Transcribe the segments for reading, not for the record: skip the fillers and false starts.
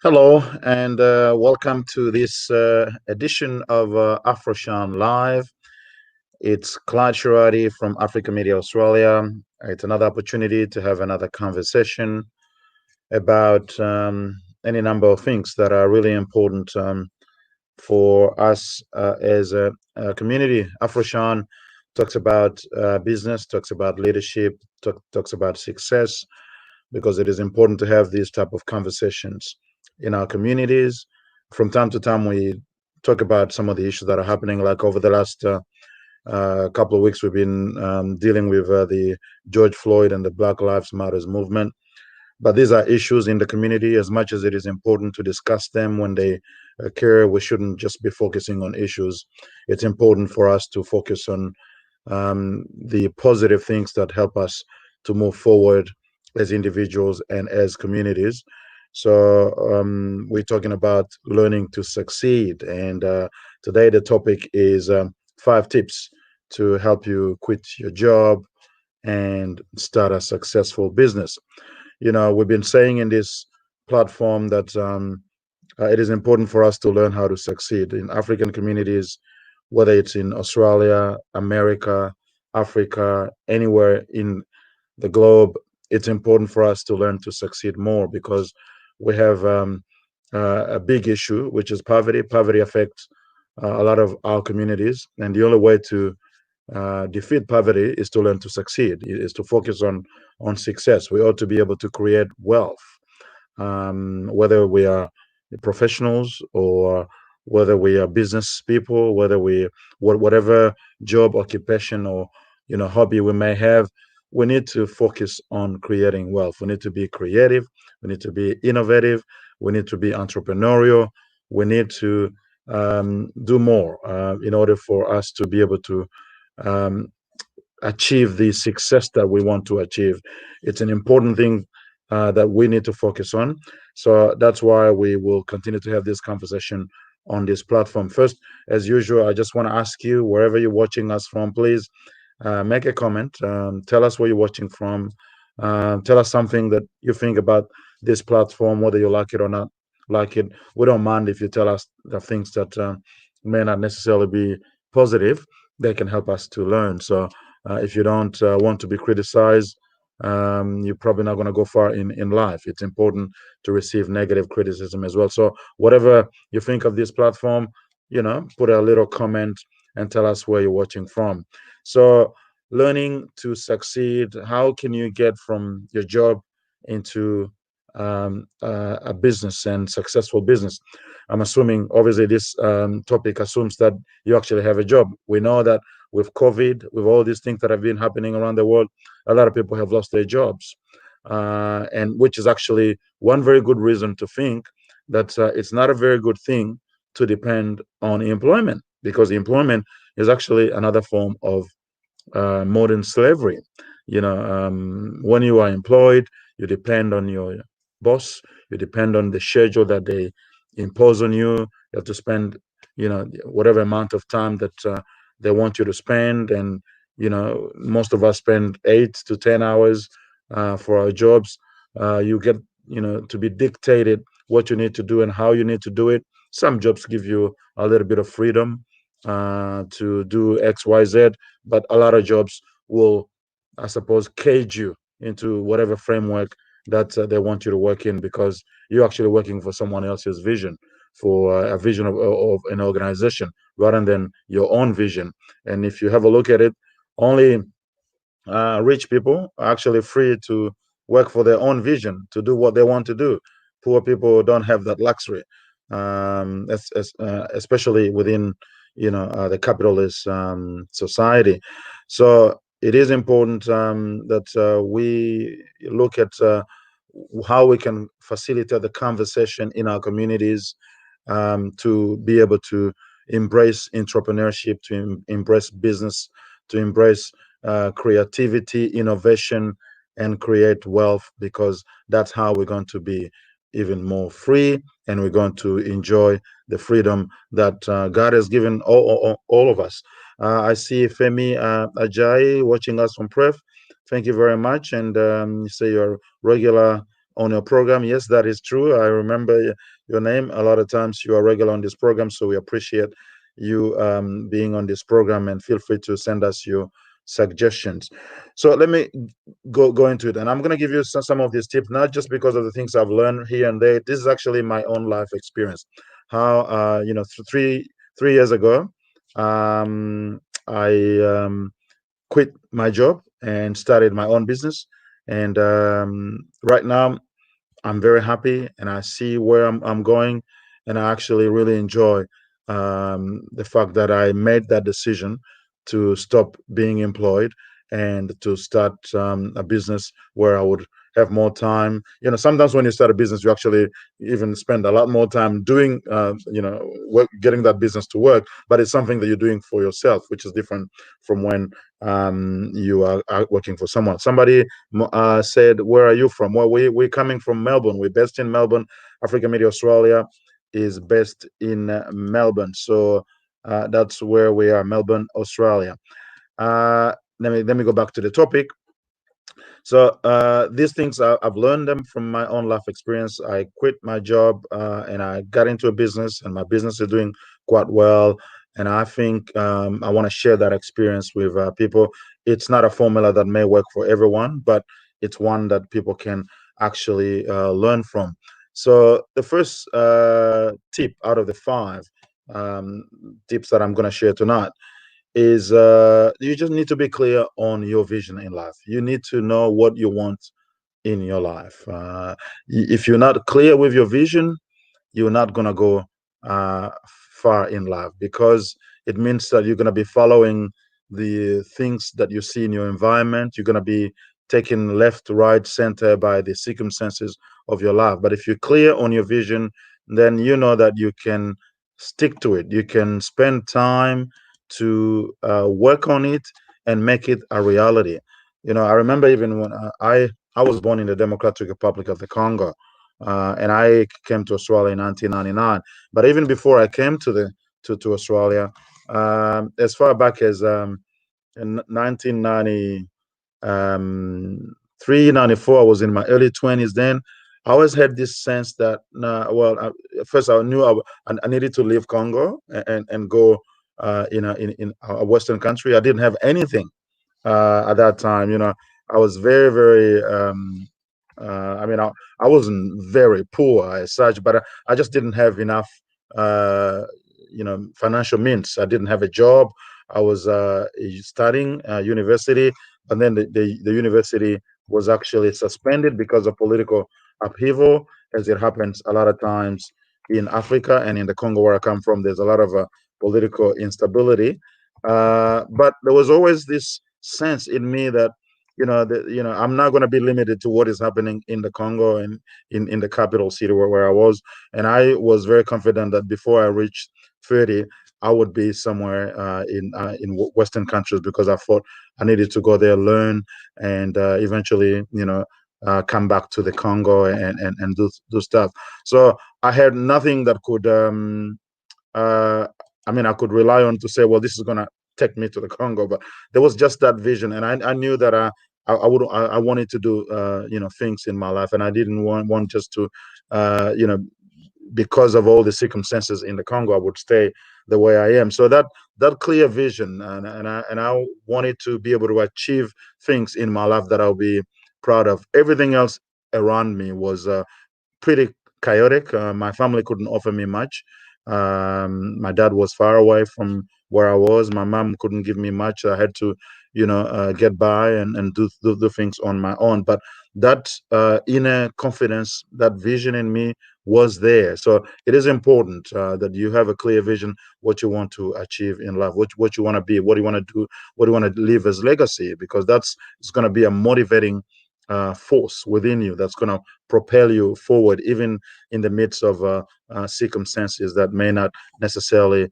Hello, and welcome to this edition of Afroshine Live. It's Clyde Sharadi from Africa Media Australia. It's another opportunity to have another conversation about any number of things that are really important for us as a community. Afroshine talks about business, talks about leadership, talks about success, because it is important to have these type of conversations in our communities. From time to time, we talk about some of the issues that are happening. Like over the last couple of weeks, we've been dealing with the George Floyd and the Black Lives Matters movement. But these are issues in the community. As much as it is important to discuss them when they occur, we shouldn't just be focusing on issues. It's important for us to focus on the positive things that help us to move forward as individuals and as communities. So we're talking about learning to succeed, and today the topic is 5 tips to help you quit your job and start a successful business. We've been saying in this platform that it is important for us to learn how to succeed in African communities, whether it's in Australia, America, Africa, anywhere in the globe. It's important for us to learn to succeed more because we have a big issue, which is poverty. Poverty affects a lot of our communities, and the only way to defeat poverty is to learn to succeed, is to focus on success. We ought to be able to create wealth, whether we are professionals or whether we are business people, whether whatever job, occupation, or hobby we may have. We need to focus on creating wealth. We need to be creative. We need to be innovative. We need to be entrepreneurial. We need to do more in order for us to be able to um, achieve the success that we want to achieve. It's an important thing that we need to focus on. So that's why we will continue to have this conversation on this platform. First, as usual, I just want to ask you, wherever you're watching us from, please make a comment. Tell us where you're watching from. Tell us something that you think about this platform, whether you like it or not like it. We don't mind if you tell us the things that may not necessarily be positive. They can help us to learn. So if you don't want to be criticized, you're probably not going to go far in life. It's important to receive negative criticism as well. So whatever you think of this platform, put a little comment and tell us where you're watching from. So learning to succeed, how can you get from your job into a business and successful business? I'm assuming, obviously, this topic assumes that you actually have a job. We know that with COVID, with all these things that have been happening around the world, a lot of people have lost their jobs, and which is actually one very good reason to think that it's not a very good thing to depend on employment, because employment is actually another form of modern slavery. When you are employed, you depend on your boss, you depend on the schedule that they impose on you. You have to spend, whatever amount of time that they want you to spend. And, most of us spend 8 to 10 hours for our jobs. You get, to be dictated what you need to do and how you need to do it. Some jobs give you a little bit of freedom to do X, Y, Z, but a lot of jobs will, I suppose, cage you into whatever framework that they want you to work in, because you're actually working for someone else's vision, for a vision of an organization rather than your own vision. And if you have a look at it, only rich people are actually free to work for their own vision, to do what they want to do. Poor people don't have that luxury, especially within the capitalist society. So it is important that we look at how we can facilitate the conversation in our communities, to be able to embrace entrepreneurship, to embrace business, to embrace creativity, innovation, and create wealth, because that's how we're going to be even more free, and we're going to enjoy the freedom that God has given all of us. I see Femi Ajayi watching us from Perth. Thank you very much. And you say you're a regular on your program. Yes, that is true. I remember your name. A lot of times you are regular on this program, so we appreciate you being on this program, and feel free to send us your suggestions. So let me go into it, and I'm going to give you some of these tips, not just because of the things I've learned here and there. This is actually my own life experience. How three years ago, I quit my job and started my own business, and right now I'm very happy, and I see where I'm going, and I actually really enjoy the fact that I made that decision to stop being employed and to start a business where I would have more time. Sometimes when you start a business, you actually even spend a lot more time doing, work, getting that business to work, but it's something that you're doing for yourself, which is different from when you are working for someone. Somebody said, "Where are you from?" Well, we're coming from Melbourne. We're based in Melbourne. Africa Media Australia is based in Melbourne, so that's where we are, Melbourne, Australia. Let me go back to the topic. So these things I've learned them from my own life experience. I quit my job and I got into a business, and my business is doing quite well. And I think I want to share that experience with people. It's not a formula that may work for everyone, but it's one that people can actually learn from. So the first tip out of the five um, tips that I'm going to share tonight is you just need to be clear on your vision in life. You need to know what you want in your life. If you're not clear with your vision, you're not going to go uh, far in life, because it means that you're going to be following the things that you see in your environment. You're going to be taken left, right, center by the circumstances of your life. But if you're clear on your vision, then you know that you can stick to it. You can spend time to work on it and make it a reality. I remember even when I was born in the Democratic Republic of the Congo, and I came to Australia in 1999. But even before I came to Australia, as far back as in 1990, 394, I was in my early 20s then. I always had this sense that, nah, well, at first I knew I needed to leave Congo and go in a Western country. I didn't have anything at that time. I was very, very, I wasn't very poor as such, but I just didn't have enough, financial means. I didn't have a job. I was studying university, and then the university was actually suspended because of political upheaval, as it happens a lot of times in Africa and in the Congo where I come from. There's a lot of political instability, but there was always this sense in me that I'm not going to be limited to what is happening in the Congo and in the capital city where I was. And I was very confident that before I reached 30, I would be somewhere in Western countries, because I thought I needed to go there, learn, and eventually, come back to the Congo and do stuff. So I had nothing that could uh, I could rely on to say, well, this is going to take me to the Congo, but there was just that vision, and I knew that I wanted to do things in my life, and I didn't want just to because of all the circumstances in the Congo, I would stay the way I am. So that clear vision, and I wanted to be able to achieve things in my life that I'll be proud of. Everything else around me was pretty chaotic. My family couldn't offer me much. My dad was far away from where I was. My mom couldn't give me much. I had to, get by and do things on my own. But that inner confidence, that vision in me was there. So it is important that you have a clear vision, what you want to achieve in life, what you want to be, what you want to do, what you want to leave as legacy, because that's it's going to be a motivating force within you that's going to propel you forward, even in the midst of circumstances that may not necessarily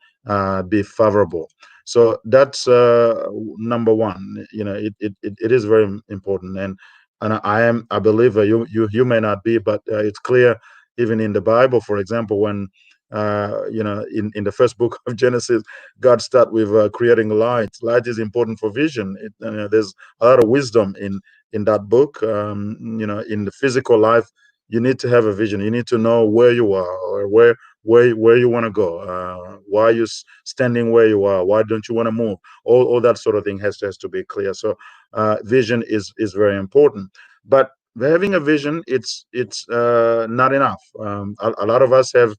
be favorable. So that's number one. It is very important, and I believe you may not be, but it's clear even in the Bible, for example, when in the first book of Genesis, God start with creating light. Light is important for vision. There's a lot of wisdom in that book. In the physical life, you need to have a vision. You need to know where you are, or where you want to go. Why are you standing where you are? Why don't you want to move? All that sort of thing has to be clear. So vision is very important. But having a vision, it's not enough. A lot of us have,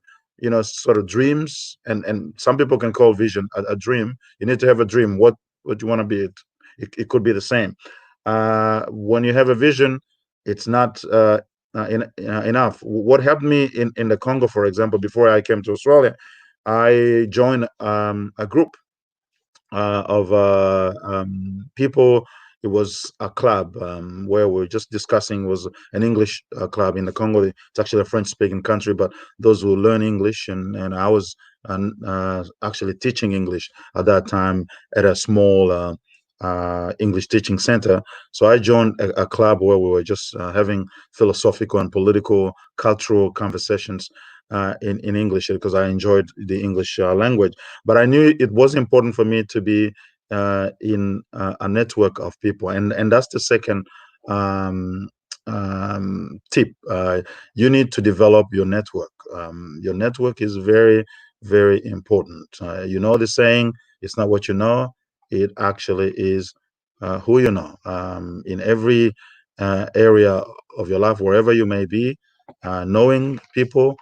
sort of dreams, and some people can call vision a dream. You need to have a dream. What you want to be. It could be the same. When you have a vision, it's not enough. What helped me in the Congo, for example, before I came to Australia, I joined a group of people. It was a club where we were just discussing. Was an English club in the Congo. It's actually a French-speaking country, but those who learn English, and I was actually teaching English at that time at a small English teaching center. So I joined a club where we were just having philosophical and political, cultural conversations in English, because I enjoyed the English language. But I knew it was important for me to be in a network of people, and that's the second tip. You need to develop your network. Your network is very, very important. You know the saying, "It's not what you know; it actually is who you know." In every area of your life, wherever you may be, knowing people,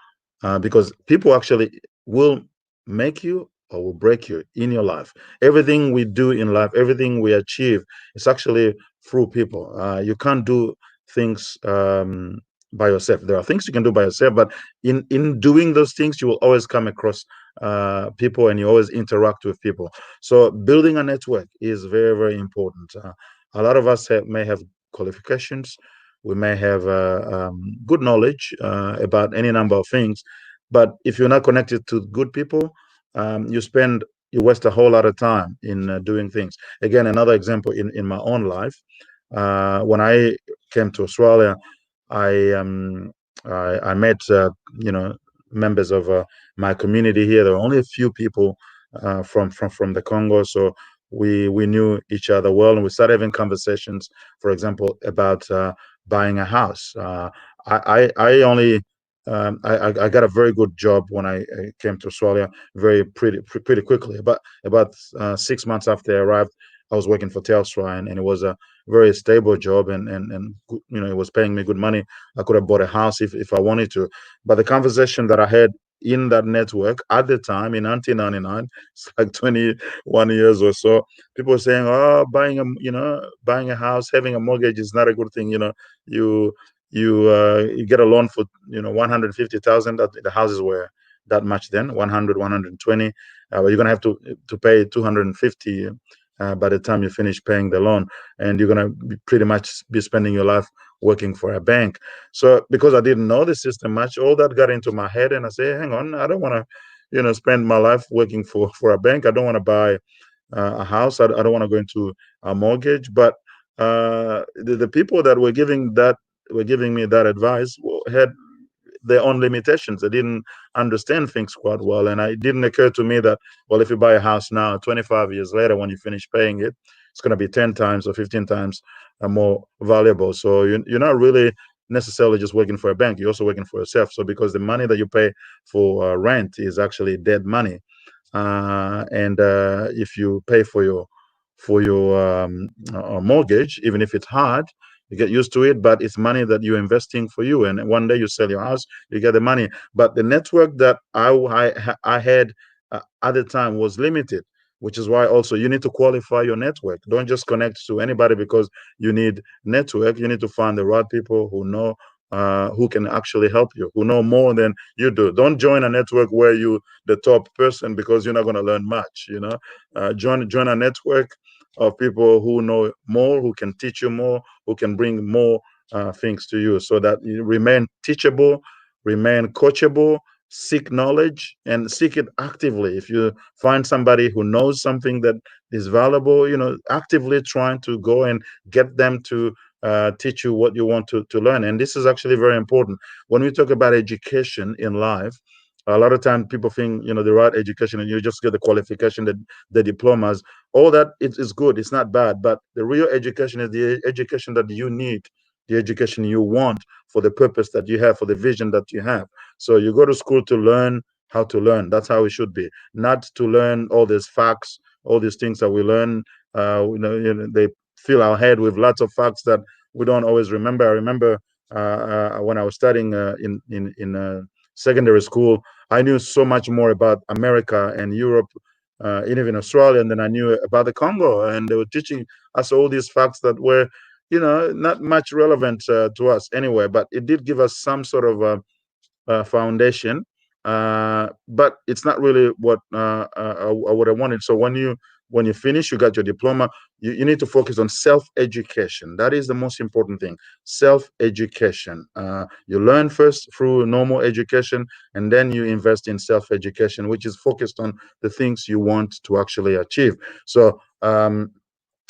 because people actually will make you or will break you in your life. Everything we do in life, everything we achieve, is actually through people. You can't do things by yourself. There are things you can do by yourself, but in doing those things, you will always come across people, and you always interact with people. So building a network is very, very important. A lot of us may have qualifications. We may have good knowledge about any number of things, but if you're not connected to good people, you waste a whole lot of time in doing things. Again, another example in my own life, when I came to Australia, I I met members of my community here. There were only a few people from the Congo, so we knew each other well, and we started having conversations. For example, about buying a house. I only I got a very good job when I came to Australia, pretty quickly. But about 6 months after I arrived, I was working for Telstra, and it was a very stable job, and it was paying me good money. I could have bought a house if I wanted to. But the conversation that I had in that network at the time in 1999, it's like 21 years or so, people were saying, "Oh, buying a house, having a mortgage is not a good thing. You you get a loan for 150,000. That the houses were that much then, 100, 120. But you're gonna have to pay 250 by the time you finish paying the loan, and you're gonna pretty much be spending your life working for a bank." So because I didn't know the system much, all that got into my head, and I say, "Hang on, I don't want to, spend my life working for a bank. I don't want to buy a house. I don't want to go into a mortgage." But the people that were giving me that advice had their own limitations. They didn't understand things quite well. And it didn't occur to me that, well, if you buy a house now, 25 years later, when you finish paying it, it's going to be 10 times or 15 times more valuable. So you're not really necessarily just working for a bank. You're also working for yourself. So because the money that you pay for rent is actually dead money, and if you pay for your mortgage, even if it's hard, you get used to it, but it's money that you're investing for you. And one day you sell your house, you get the money. But the network that I had at the time was limited, which is why also you need to qualify your network. Don't just connect to anybody because you need network. You need to find the right people who know, who can actually help you, who know more than you do. Don't join a network where you the top person, because you're not going to learn much. Join a network of people who know more, who can teach you more, who can bring more things to you, so that you remain teachable, remain coachable, seek knowledge, and seek it actively. If you find somebody who knows something that is valuable, actively trying to go and get them to teach you what you want to learn. And this is actually very important. When we talk about education in life, a lot of time people think, the right education, and you just get the qualification, the diplomas. All that is good. It's not bad. But the real education is the education that you need the education you want for the purpose that you have, for the vision that you have. So you go to school to learn how to learn. That's how it should be, not to learn all these facts, all these things that we learn. They fill our head with lots of facts that we don't always remember. I remember when I was studying in secondary school, I knew so much more about America and Europe, and even Australia, than I knew about the Congo. And they were teaching us all these facts that were, not much relevant to us anyway. But it did give us some sort of foundation, but it's not really what I would have wanted. So when you finish, you got your diploma, you need to focus on self-education. That is the most important thing. Self-education. You learn first through normal education, and then you invest in self-education, which is focused on the things you want to actually achieve. So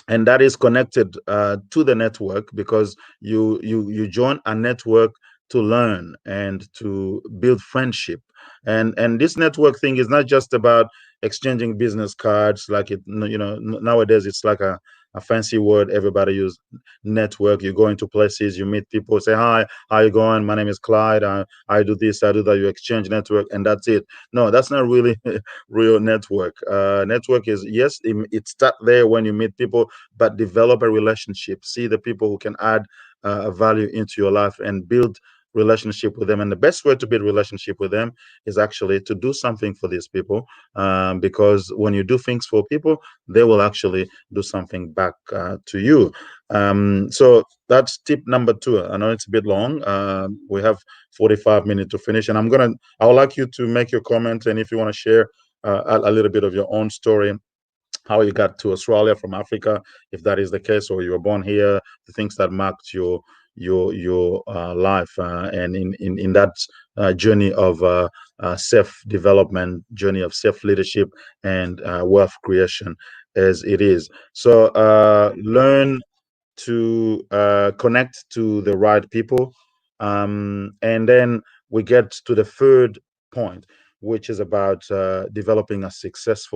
and that is connected to the network, because you join a network to learn and to build friendship. And this network thing is not just about exchanging business cards, like nowadays it's like a fancy word everybody use. Network. You go into places, you meet people, say hi, how you going, my name is Clyde, I do this, I do that. You exchange network, and that's it. No, that's not really real network. Network is, yes, it start there when you meet people, but develop a relationship. See the people who can add value into your life, and build relationship with them. And the best way to build relationship with them is actually to do something for these people, because when you do things for people, they will actually do something back to you. So that's tip number 2. I know it's a bit long. We have 45 minutes to finish, and I would like you to make your comment, and if you want to share a little bit of your own story, how you got to Australia from Africa, if that is the case, or you were born here, the things that marked your life, and in that journey of self development, journey of self leadership, and wealth creation, as it is. So learn to connect to the right people. And then we get to the third point, which is about developing a success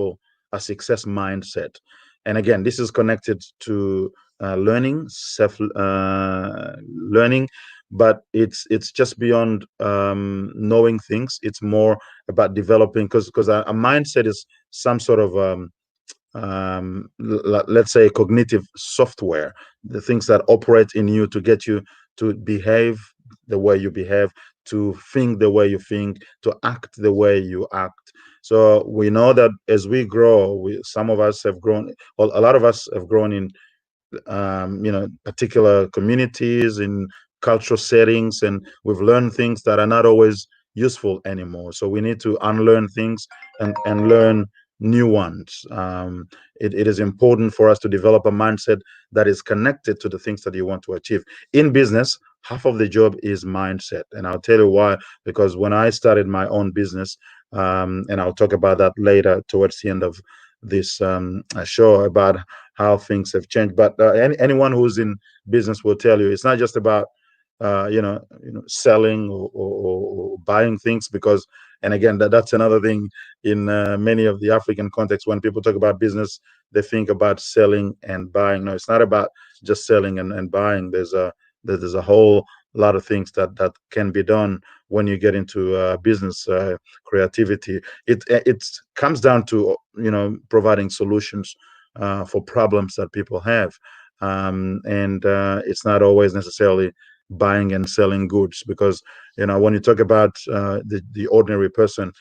mindset. And again, this is connected to learning, self learning, but it's just beyond knowing things. It's more about developing, because a mindset is some sort of let's say cognitive software, the things that operate in you to get you to behave the way you behave, to think the way you think, to act the way you act. So we know that as we grow, some of us have grown, well, a lot of us have grown in particular communities, in cultural settings, and we've learned things that are not always useful anymore. So we need to unlearn things and learn new ones. It is important for us to develop a mindset that is connected to the things that you want to achieve. In business, half of the job is mindset. And I'll tell you why. Because when I started my own business, and I'll talk about that later towards the end of this show, about how things have changed. But anyone who's in business will tell you it's not just about selling or buying things, because, and again, that's another thing in many of the African contexts. When people talk about business, they think about selling and buying. No, it's not about just selling and buying. There's a whole lot of things that can be done when you get into business. Creativity, it comes down to providing solutions for problems that people have, and it's not always necessarily buying and selling goods, because when you talk about the ordinary person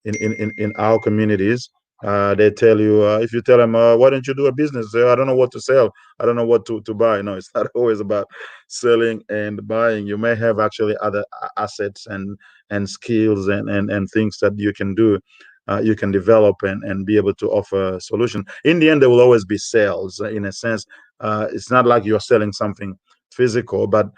in our communities, they tell you, if you tell them, why don't you do a business? They say, I don't know what to sell, I don't know what to buy. No, it's not always about selling and buying. You may have actually other assets and skills and things that you can do, you can develop and be able to offer a solution. In the end, there will always be sales, in a sense. It's not like you're selling something physical, but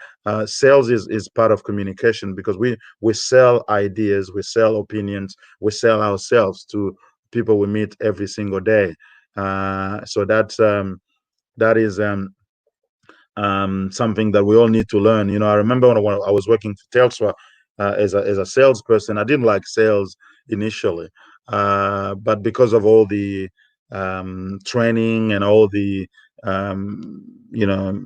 sales is part of communication, because we sell ideas, we sell opinions, we sell ourselves to people we meet every single day. So that is something that we all need to learn. I remember when I was working for Telstra as a salesperson, I didn't like sales initially, but because of all the training and all the um, you know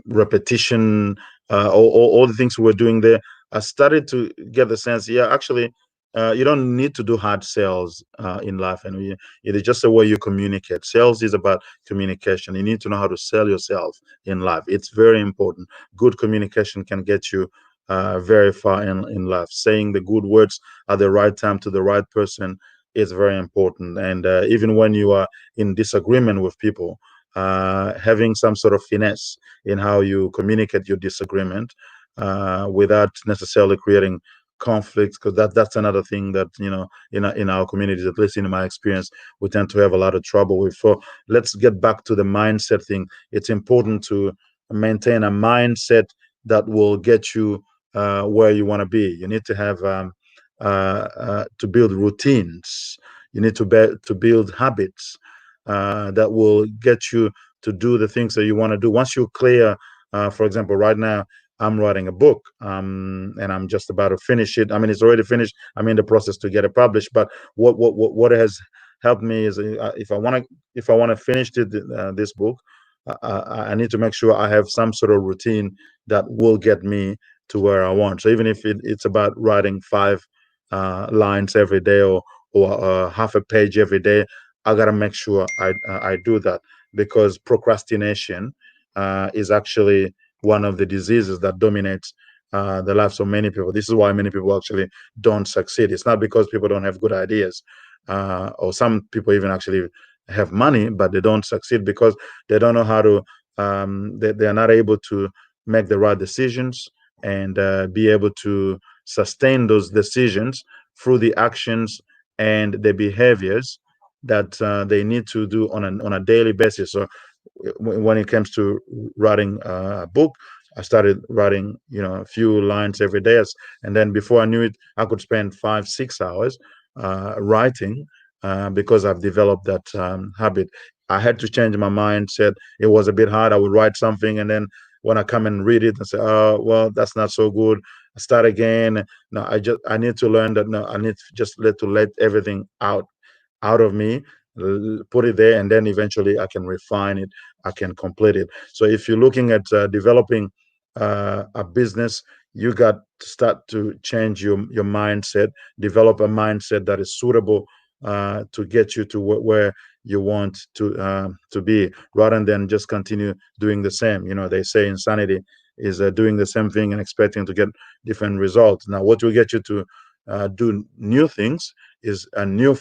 repetition all the things we were doing there, I started to get the sense, yeah, actually, you don't need to do hard sales in life, and it is just the way you communicate. Sales is about communication. You need to know how to sell yourself in life. It's very important. Good communication can get you very far in life. Saying the good words at the right time to the right person is very important. And even when you are in disagreement with people, having some sort of finesse in how you communicate your disagreement without necessarily creating conflicts, because that's another thing that, in our communities, at least in my experience, we tend to have a lot of trouble with. So let's get back to the mindset thing. It's important to maintain a mindset that will get you where you want to be. You need to have to build routines. You need to build habits that will get you to do the things that you want to do. Once you're clear, for example, right now I'm writing a book, and I'm just about to finish it. I mean, it's already finished. I'm in the process to get it published. But what has helped me is, if I want to finish this book, I need to make sure I have some sort of routine that will get me to where I want. So even if it's about writing 5 lines every day, or half a page every day, I gotta make sure I do that, because procrastination is actually one of the diseases that dominates the lives of many people. This is why many people actually don't succeed. It's not because people don't have good ideas, or some people even actually have money, but they don't succeed because they don't know how to. They are not able to make the right decisions, and be able to sustain those decisions through the actions and the behaviors that they need to do on a daily basis. So when it comes to writing a book, I started writing, a few lines every day, and then before I knew it, I could spend 5, 6 hours writing, because I've developed that habit. I had to change my mindset. It was a bit hard. I would write something, and then when I come and read it and say, "Oh, well, that's not so good," I start again. No, I need to learn that. No, I need to just let everything out of me, put it there, and then eventually I can refine it, I can complete it. So if you're looking at developing a business, you got to start to change your mindset, develop a mindset that is suitable to get you to where you want to be, rather than just continue doing the same. They say insanity is doing the same thing and expecting to get different results. Now, what will get you to do new things is a new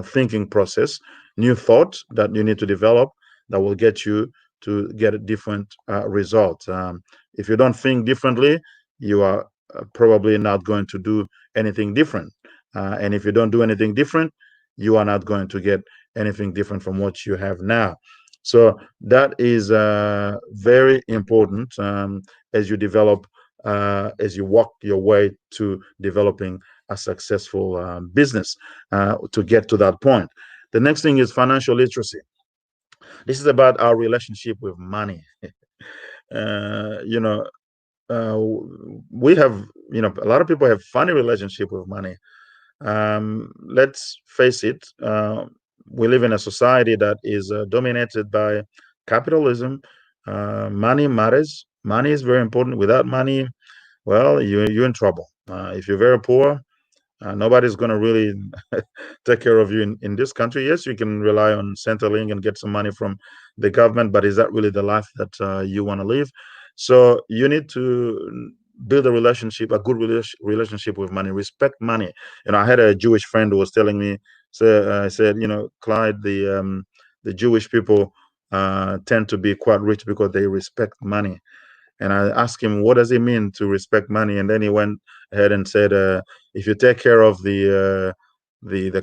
thinking process, new thoughts that you need to develop that will get you to get a different result. If you don't think differently, you are probably not going to do anything different. And if you don't do anything different, you are not going to get anything different from what you have now. So that is very important as you develop, as you walk your way to developing a successful business to get to that point. The next thing is financial literacy. This is about our relationship with money. uh, you know, uh, we have, a lot of people have funny relationship with money. Let's face it. We live in a society that is dominated by capitalism. Money matters. Money is very important. Without money, well, you're in trouble. If you're very poor, nobody's going to really take care of you in this country. Yes, you can rely on Centrelink and get some money from the government, but is that really the life that you want to live? So you need to build a good relationship with money, respect money. I had a Jewish friend who was telling me, said, Clyde, the Jewish people tend to be quite rich because they respect money. And I asked him, what does it mean to respect money? And then he went ahead and said, if you take care of the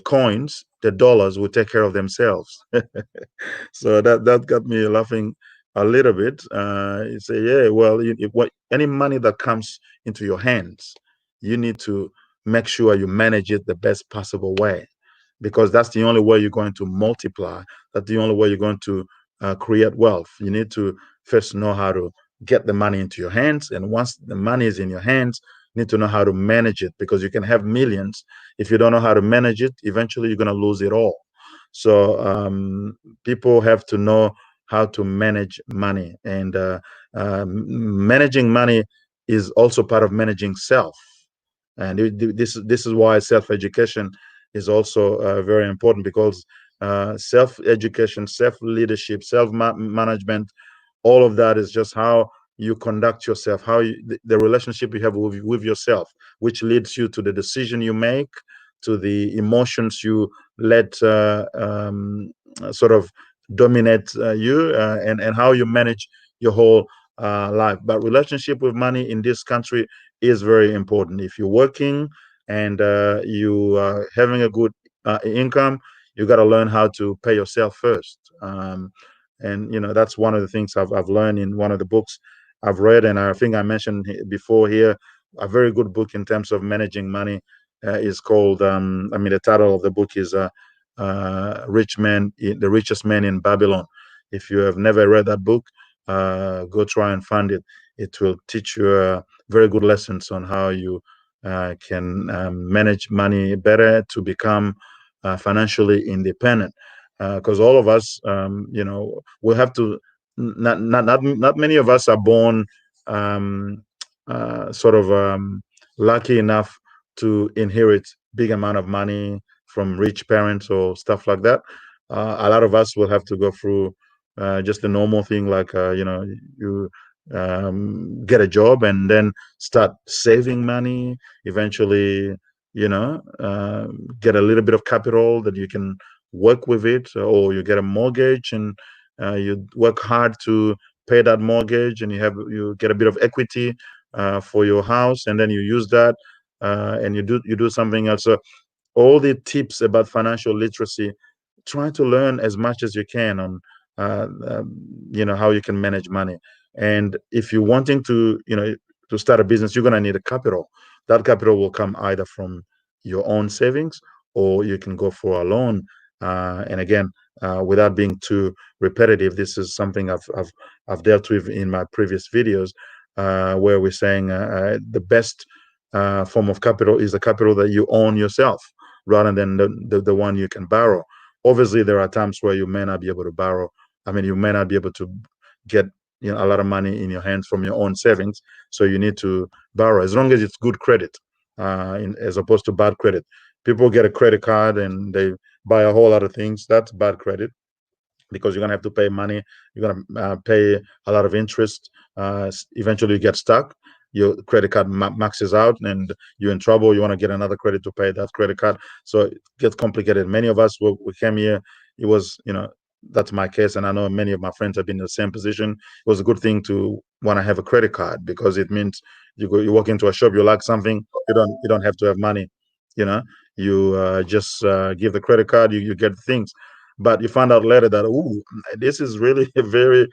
coins, the dollars will take care of themselves. So that got me laughing a little bit. You say, yeah, well, any money that comes into your hands, you need to make sure you manage it the best possible way, because that's the only way you're going to multiply. That's the only way you're going to create wealth. You need to first know how to get the money into your hands. And once the money is in your hands, you need to know how to manage it, because you can have millions. If you don't know how to manage it, eventually you're going to lose it all. So people have to know how to manage money. And managing money is also part of managing self. And this is why self-education is also very important, because self-education, self-leadership, self-management, all of that is just how you conduct yourself, how the relationship you have with yourself, which leads you to the decision you make, to the emotions you let sort of dominate you, and how you manage your whole life. But relationship with money in this country is very important. If you're working and you are having a good income, you got to learn how to pay yourself first. And that's one of the things I've learned in one of the books I've read, and I think I mentioned before here, a very good book in terms of managing money is called. The title of the book is "Rich Man, the Richest Man in Babylon." If you have never read that book, go try and find it. It will teach you very good lessons on how you can manage money better to become financially independent. Because all of us, we have to. Not many of us are born um, sort of lucky enough to inherit big amount of money from rich parents or stuff like that. A lot of us will have to go through just the normal thing, like you get a job and then start saving money. Eventually, get a little bit of capital that you can work with it, or you get a mortgage and you work hard to pay that mortgage, and you get a bit of equity for your house, and then you use that and you do something else. So all the tips about financial literacy, try to learn as much as you can on how you can manage money. And if you're wanting to start a business, you're going to need a capital. That capital will come either from your own savings, or you can go for a loan. And again, without being too repetitive, this is something I've dealt with in my previous videos, where we're saying the best form of capital is the capital that you own yourself, rather than the one you can borrow. Obviously, there are times where you may not be able to borrow. I mean, you may not be able to get a lot of money in your hands from your own savings, so you need to borrow, as long as it's good credit, as opposed to bad credit. People get a credit card and they buy a whole lot of things. That's bad credit, because you're gonna have to pay money. You're gonna pay a lot of interest. Eventually, you get stuck. Your credit card maxes out, and you're in trouble. You want to get another credit to pay that credit card, so it gets complicated. Many of us, we came here. It was, that's my case, and I know many of my friends have been in the same position. It was a good thing to want to have a credit card, because it means you walk into a shop, you like something, you don't have to have money. You know, you just give the credit card, you get things. But you find out later that, oh, this is really a very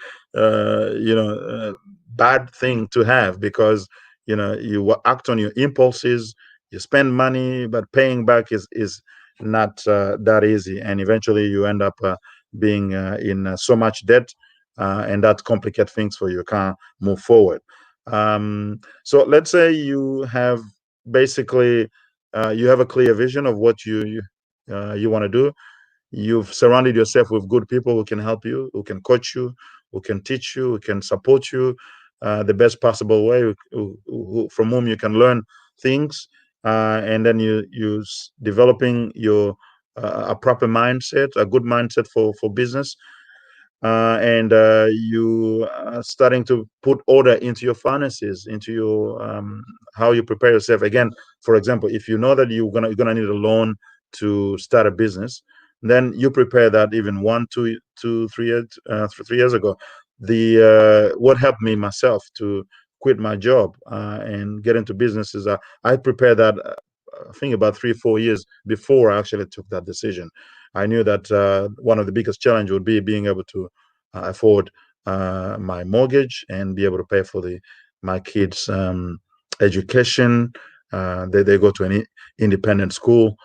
bad thing to have, because you act on your impulses, you spend money, but paying back is not that easy, and eventually you end up being in so much debt, and that complicate things for you. You can't move forward. So let's say you have basically you have a clear vision of what you want to do. You've surrounded yourself with good people who can help you, who can coach you, who can teach you, who can support you the best possible way, from whom you can learn things, and then developing your a proper mindset, a good mindset for business, and you are starting to put order into your finances, into your how you prepare yourself. Again, for example, if you know that you're gonna need a loan to start a business, then you prepare that even 1, 2, 2, 3 years 3 years ago. The what helped me myself to quit my job and get into businesses, I prepared that I think about 3, 4 years before I actually took that decision. I knew that one of the biggest challenge would be being able to afford my mortgage and be able to pay for my kids' education. They go to an independent school,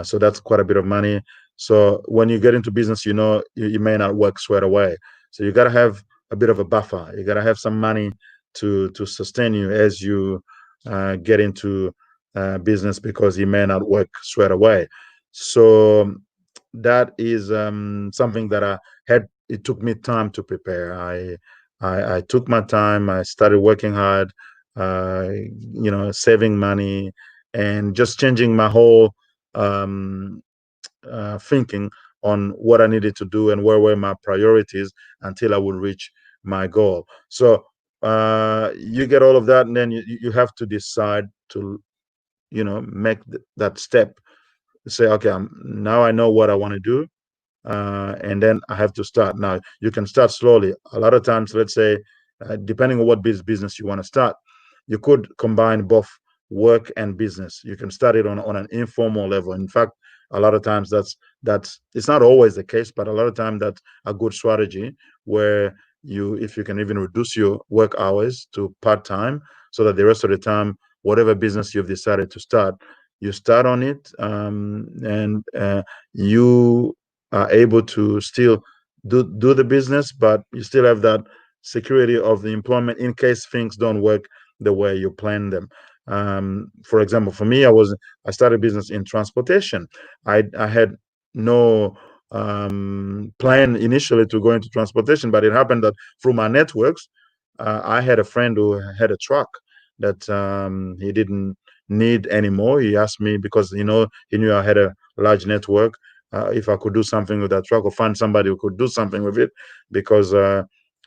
so that's quite a bit of money. So when you get into business, you may not work straight away. So you got to have a bit of a buffer. You got to have some money to sustain you as you get into business, because you may not work straight away. So that is something that I had it took me time to prepare. I took my time. I started working hard, saving money, and just changing my whole um, thinking on what I needed to do and where were my priorities until I would reach my goal. So you get all of that, and then you have to decide to make that step. Say, okay, now I know what I want to do, and then I have to start. Now, you can start slowly. A lot of times, let's say, depending on what business you want to start, you could combine both work and business. You can start it on an informal level. In fact, a lot of times that's it's not always the case, but a lot of times that's a good strategy where if you can even reduce your work hours to part time, so that the rest of the time, whatever business you've decided to start, you start on it, and you are able to still do the business, but you still have that security of the employment in case things don't work the way you plan them. For example, for me, I started business in transportation. I had no plan initially to go into transportation, but it happened that through my networks, I had a friend who had a truck that he didn't need anymore. He asked me because he knew I had a large network, if I could do something with that truck or find somebody who could do something with it, because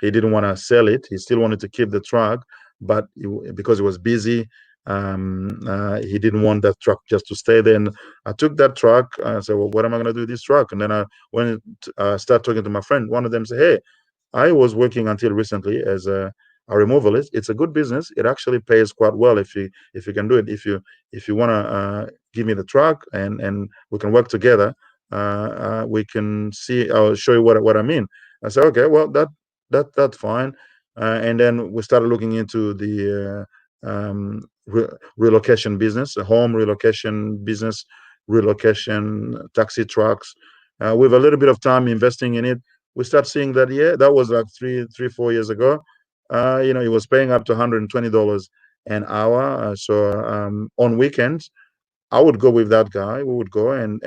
he didn't want to sell it. He still wanted to keep the truck, but because he was busy, he didn't want that truck just to stay there. And I took that truck. I said, well, what am I going to do with this truck? And then I went start talking to my friend. One of them said, hey, I was working until recently as a removalist. It's a good business. It actually pays quite well if you can do it. If you want to give me the truck and we can work together, we can see. I'll show you what I mean. I said, okay, well that's fine. And then we started looking into the relocation business, a home relocation business, relocation taxi trucks. With a little bit of time investing in it, we start seeing that, yeah, that was like 4 years ago. He was paying up to $120 an hour. So on weekends, I would go with that guy. We would go and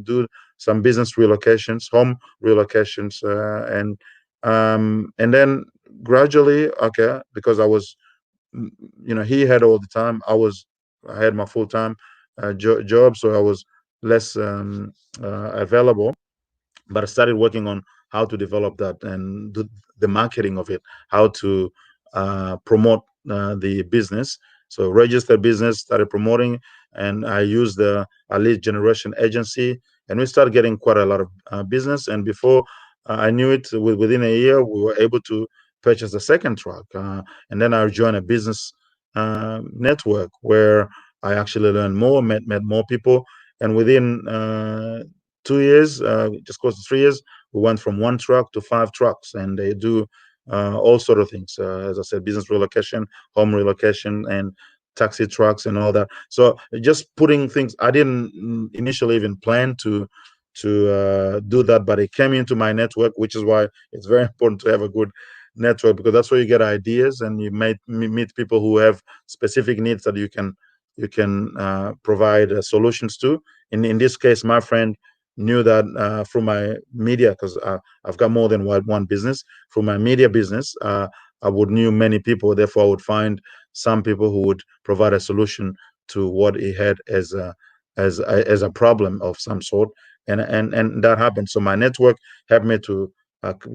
do some business relocations, home relocations, and then gradually, okay, because I was, he had all the time. I had my full time job, so I was less available, but I started working on how to develop that and do the marketing of it, how to promote the business. So register business, started promoting, and I used a lead generation agency, and we started getting quite a lot of business. And before I knew it, within a year, we were able to purchase a second truck, and then I joined a business network where I actually learned more, met more people, and within 2 years, just close to 3 years, we went from one truck to five trucks, and they do all sort of things. As I said, business relocation, home relocation, and taxi trucks and all that. So just putting things. I didn't initially even plan to do that, but it came into my network, which is why it's very important to have a good network, because that's where you get ideas and you meet people who have specific needs that you can provide solutions to. In this case, my friend knew that through my media, because I've got more than one business. Through my media business, I would knew many people. Therefore, I would find some people who would provide a solution to what he had as a problem of some sort, and that happened. So my network helped me to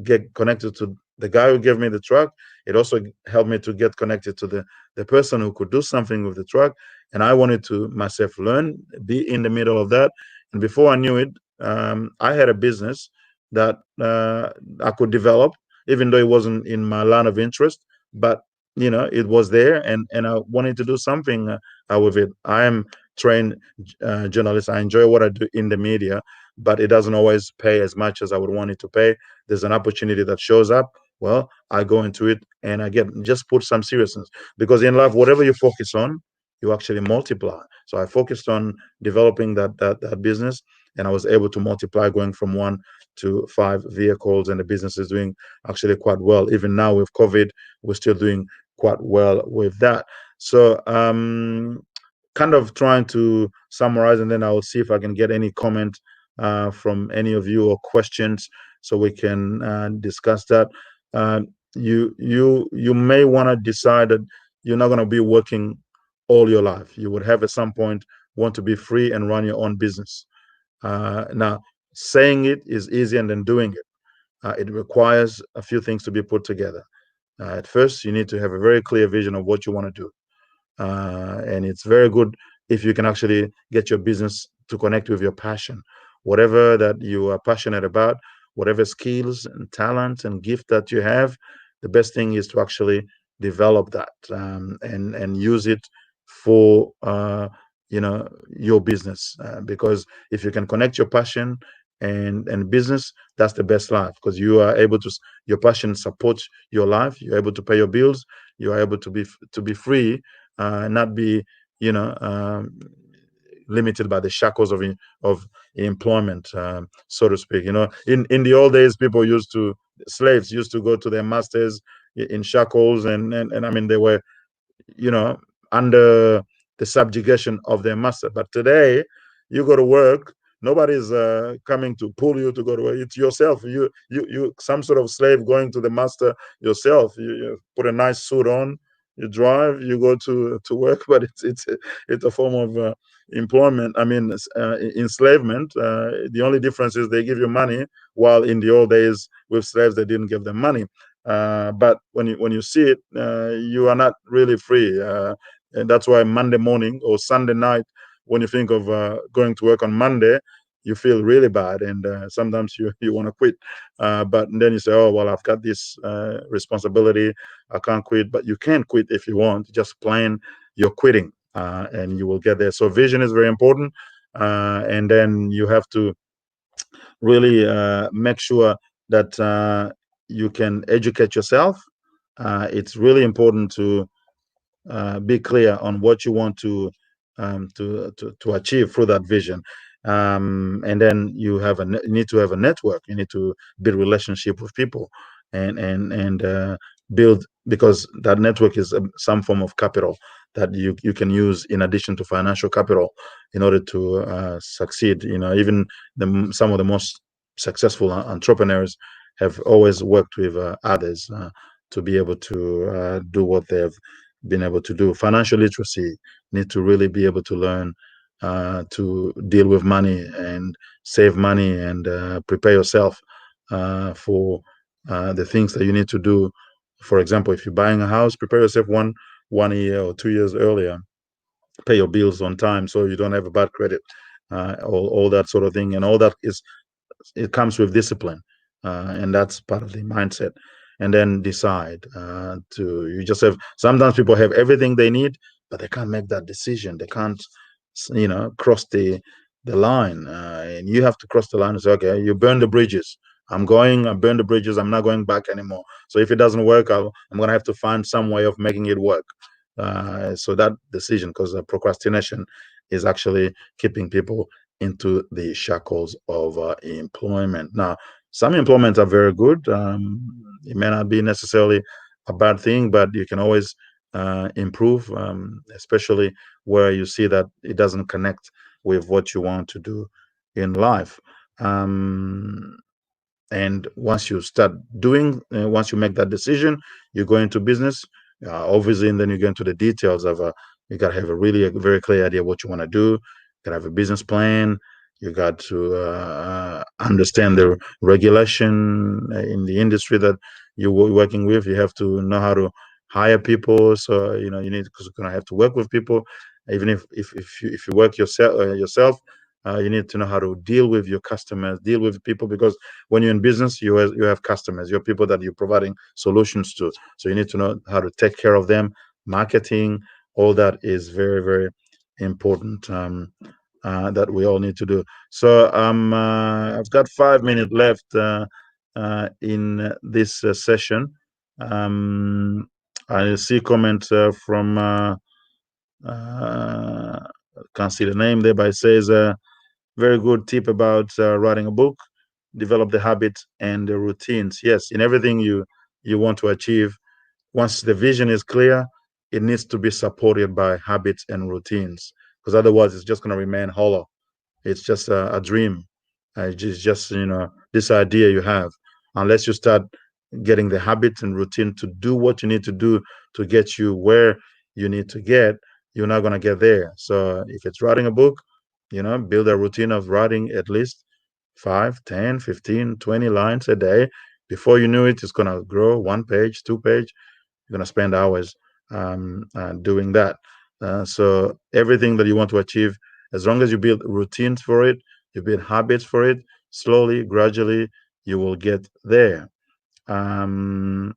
get connected to the guy who gave me the truck. It also helped me to get connected to the person who could do something with the truck, and I wanted to myself learn, be in the middle of that. And before I knew it, I had a business that I could develop, even though it wasn't in my line of interest, but it was there, and I wanted to do something with it. I am trained journalist. I enjoy what I do in the media, but it doesn't always pay as much as I would want it to pay. There's an opportunity that shows up. Well, I go into it and I just put some seriousness, because in life, whatever you focus on, you actually multiply. So I focused on developing that business, and I was able to multiply, going from one to five vehicles, and the business is doing actually quite well. Even now with COVID, we're still doing quite well with that. So kind of trying to summarize, and then I will see if I can get any comment from any of you or questions. so we can discuss that. Uh, you may want to decide that you're not going to be working all your life. You would have at some point want to be free and run your own business. Now, saying it is easy, and then doing it, it requires a few things to be put together. At first, you need to have a very clear vision of what you want to do. And it's very good if you can actually get your business to connect with your passion, whatever that you are passionate about, whatever skills and talent and gift that you have. The best thing is to actually develop that, and use it for your business, because if you can connect your passion and business, that's the best life, because you are able to, your passion supports your life, you're able to pay your bills, you are able to be free, not be, you know, limited by the shackles of employment, so to speak. In the old days, slaves used to go to their masters in shackles, and I mean, they were, you know, under the subjugation of their master. But today, you go to work, nobody's coming to pull you to go to work. It's yourself. You some sort of slave going to the master yourself. You put a nice suit on, you drive, you go to work. But it's a form of employment. I mean, enslavement. The only difference is they give you money, while in the old days with slaves they didn't give them money. But when you see it, you are not really free, and that's why Monday morning or Sunday night, when you think of going to work on Monday, you feel really bad, and sometimes you want to quit. But then you say, "Oh well, I've got this responsibility. I can't quit." But you can quit if you want. Just plan you're quitting, and you will get there. So vision is very important, and then you have to really make sure that you can educate yourself. It's really important to be clear on what you want to achieve through that vision. And then you need to have a network. You need to build relationship with people, and build, because that network is some form of capital that you can use in addition to financial capital in order to succeed. Even some of the most successful entrepreneurs have always worked with others to be able to do what they've been able to do. Financial literacy, need to really be able to learn to deal with money and save money, and prepare yourself for the things that you need to do. For example, if you're buying a house, prepare yourself one year or 2 years earlier. Pay your bills on time so you don't have a bad credit. All that sort of thing, and all that it comes with discipline, and that's part of the mindset. And then decide to you just have sometimes people have everything they need, but they can't make that decision. They can't cross the line, and you have to cross the line and say, okay, you burn the bridges. I burn the bridges, I'm not going back anymore. So if it doesn't work, I'm going to have to find some way of making it work. So that decision, because procrastination is actually keeping people into the shackles of employment. Now, some employments are very good. It may not be necessarily a bad thing, but you can always improve, especially where you see that it doesn't connect with what you want to do in life. And once you start doing, once you make that decision, you go into business, obviously, and then you go into the details of you got to have a very clear idea what you want to do. You got to have a business plan. You got to understand the regulation in the industry that you're working with. You have to know how to hire people. So you need, because you're gonna have to work with people. Even if you work yourself, you need to know how to deal with your customers, deal with people, because when you're in business, you have customers, you have people that you're providing solutions to. So you need to know how to take care of them. Marketing, all that is very, very important, that we all need to do. So I've got 5 minutes left in this session. I see comments from can't see the name there, but it says very good tip about writing a book. Develop the habits and the routines. Yes, in everything you want to achieve, once the vision is clear, it needs to be supported by habits and routines, because otherwise it's just going to remain hollow. It's just a dream. Just this idea you have. Unless you start getting the habit and routine to do what you need to do to get you where you need to get, you're not going to get there. So if it's writing a book, build a routine of writing at least 5, 10, 15, 20 lines a day. Before you knew it, it's going to grow 1 page, 2 page. You're going to spend hours doing that. So everything that you want to achieve, as long as you build routines for it, you build habits for it, slowly, gradually, you will get there. Um,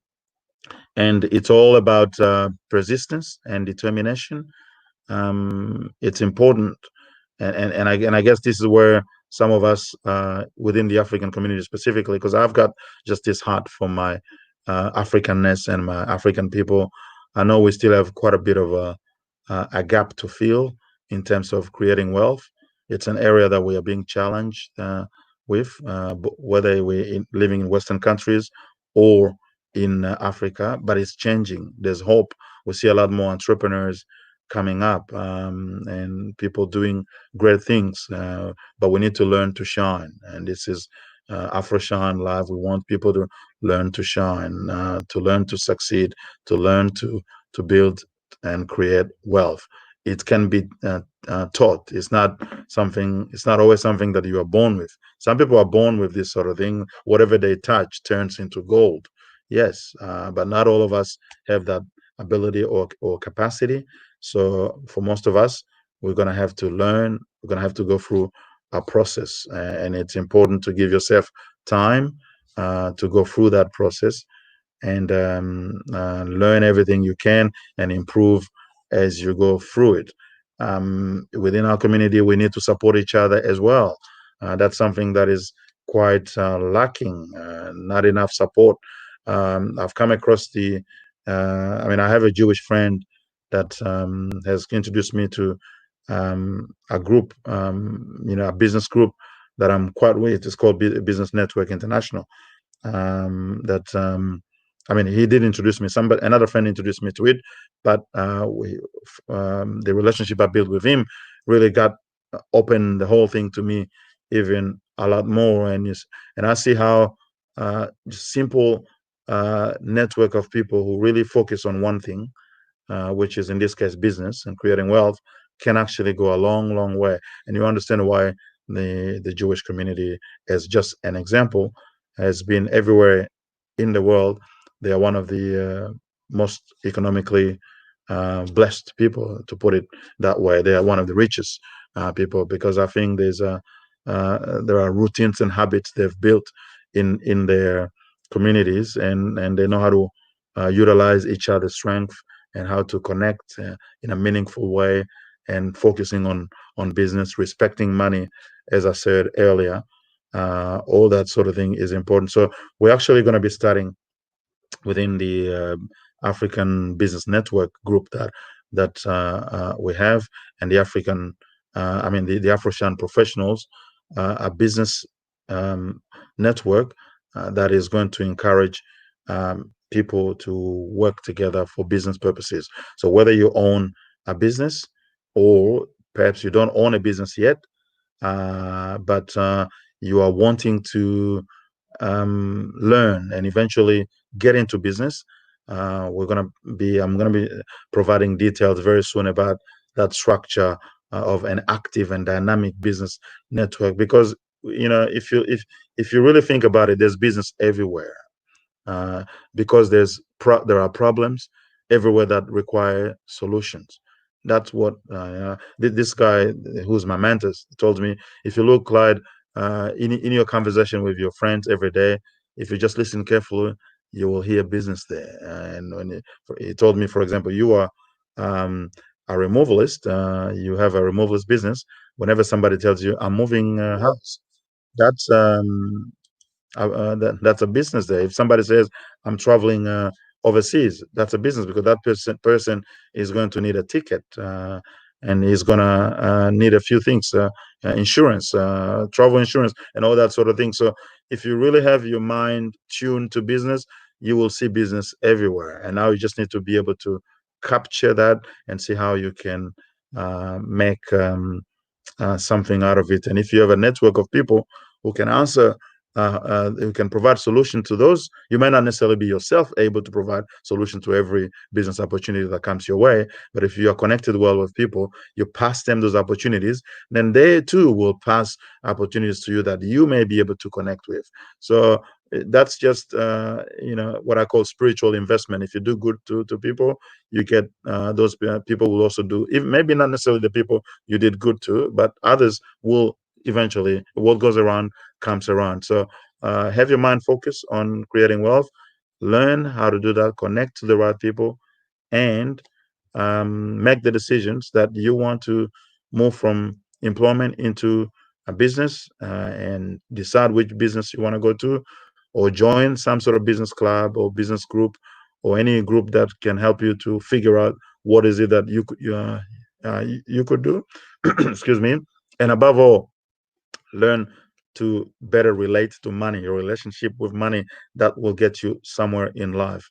and it's all about persistence and determination. It's important, and I guess this is where some of us within the African community specifically, because I've got just this heart for my Africanness and my African people. I know we still have quite a bit of a gap to fill in terms of creating wealth. It's an area that we are being challenged with, whether we're living in Western countries or in Africa, but it's changing. There's hope. We see a lot more entrepreneurs coming up and people doing great things, but we need to learn to shine. And this is Afroshine Live. We want people to learn to shine, to learn to succeed, to learn to build and create wealth. It can be taught. It's not something. It's not always something that you are born with. Some people are born with this sort of thing. Whatever they touch turns into gold. Yes, but not all of us have that ability or capacity. So for most of us, we're gonna have to learn. We're gonna have to go through a process, and it's important to give yourself time to go through that process and learn everything you can and improve as you go through it. Within our community, we need to support each other as well. That's something that is quite lacking, not enough support. I've come across I have a Jewish friend that has introduced me to a group, a business group that I'm quite with. It's called Business Network International. That he did introduce me. Another friend introduced me to it, but the relationship I built with him really got opened the whole thing to me even a lot more. And I see how simple network of people who really focus on one thing, which is in this case business and creating wealth, can actually go a long, long way. And you understand why the Jewish community, as just an example, has been everywhere in the world. They are one of the most economically blessed people, to put it that way. They are one of the richest people, because I think there are routines and habits they've built in their communities, and they know how to utilize each other's strength and how to connect in a meaningful way, and focusing on business, respecting money, as I said earlier. All that sort of thing is important. So we're actually going to be starting within the African Business Network group that we have, and the the Afroshan professionals, a business network that is going to encourage people to work together for business purposes. So whether you own a business, or perhaps you don't own a business yet, but you are wanting to learn and eventually get into business. I'm gonna be providing details very soon about that structure of an active and dynamic business network, because if you really think about it, there's business everywhere, uh, because there are problems everywhere that require solutions. That's what this guy, who's my mentor, told me. If you look, Clyde, in your conversation with your friends every day, if you just listen carefully, you will hear business there. And he told me, for example, you are um, a removalist. You have a removalist business. Whenever somebody tells you, "I'm moving house," that's that's a business there. If somebody says, "I'm traveling overseas," that's a business, because that person is going to need a ticket, and he's gonna need a few things, insurance, travel insurance, and all that sort of thing. So if you really have your mind tuned to business, you will see business everywhere. And now you just need to be able to capture that and see how you can make something out of it. And if you have a network of people who can answer, who can provide solution to those. You might not necessarily be yourself able to provide solution to every business opportunity that comes your way, but if you are connected well with people, you pass them those opportunities, then they too will pass opportunities to you that you may be able to connect with. So that's just what I call spiritual investment. If you do good to people, you get those people will also do, even maybe not necessarily the people you did good to, but others will eventually. What goes around comes around. So have your mind focused on creating wealth. Learn how to do that. Connect to the right people, and make the decisions that you want to move from employment into a business, and decide which business you want to go to, or join some sort of business club or business group, or any group that can help you to figure out what is it that you could do. Excuse me. And above all, learn to better relate to money, your relationship with money, that will get you somewhere in life.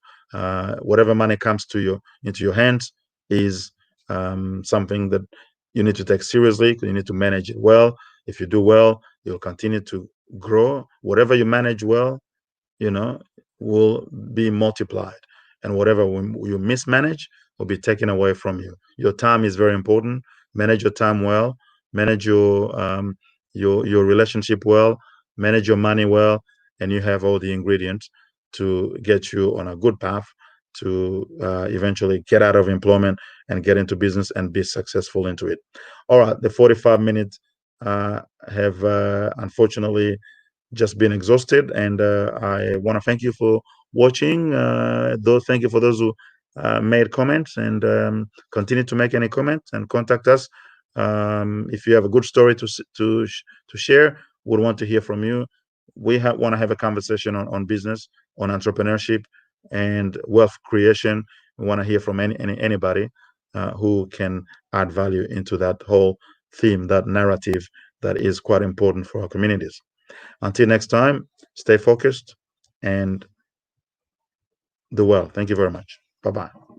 Whatever money comes to you into your hands is something that you need to take seriously. You need to manage it well. If you do well, you'll continue to grow. Whatever you manage well, you know, will be multiplied. And whatever you mismanage will be taken away from you. Your time is very important. Manage your time well. Manage your relationship well. Manage your money well, and you have all the ingredients to get you on a good path to eventually get out of employment and get into business and be successful into it. All right, the 45 minutes have unfortunately just been exhausted, and I want to thank you for watching. Though, thank you for those who made comments, and continue to make any comments and contact us. If you have a good story to share, we'd want to hear from you. We want to have a conversation on business, on entrepreneurship, and wealth creation. We want to hear from anybody who can add value into that whole theme, that narrative that is quite important for our communities. Until next time, stay focused and do well. Thank you very much. Bye bye.